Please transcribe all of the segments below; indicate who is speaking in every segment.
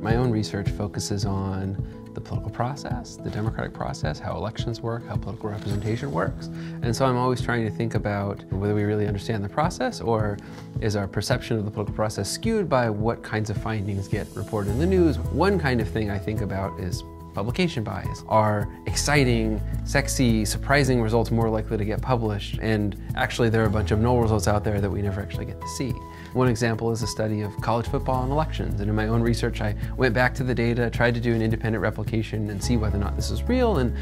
Speaker 1: My own research focuses on the political process, the democratic process, how elections work, how political representation works. And so I'm always trying to think about whether we really understand the process, or is our perception of the political process skewed by what kinds of findings get reported in the news. One kind of thing I think about is publication bias. Are exciting, sexy, surprising results more likely to get published? And actually there are a bunch of null results out there that we never actually get to see. One example is a study of college football and elections. And in my own research, I went back to the data, tried to do an independent replication and see whether or not this is real. And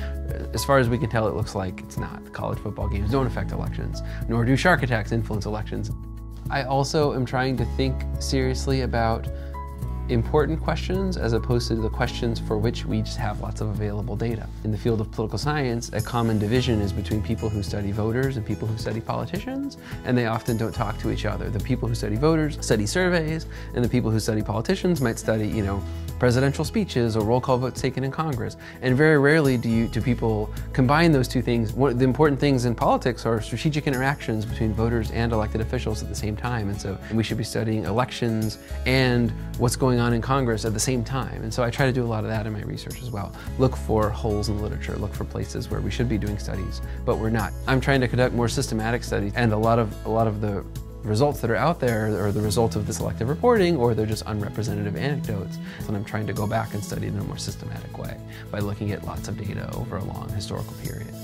Speaker 1: as far as we can tell, it looks like it's not. College football games don't affect elections, nor do shark attacks influence elections. I also am trying to think seriously about important questions as opposed to the questions for which we just have lots of available data. In the field of political science, a common division is between people who study voters and people who study politicians, and they often don't talk to each other. The people who study voters study surveys, and the people who study politicians might study, presidential speeches or roll call votes taken in Congress. And very rarely do people combine those two things. The important things in politics are strategic interactions between voters and elected officials at the same time. And so we should be studying elections and what's going on in Congress at the same time. And so I try to do a lot of that in my research as well. Look for holes in literature, look for places where we should be doing studies, but we're not. I'm trying to conduct more systematic studies, and a lot of the results that are out there are the result of the selective reporting, or they're just unrepresentative anecdotes. And I'm trying to go back and study it in a more systematic way by looking at lots of data over a long historical period.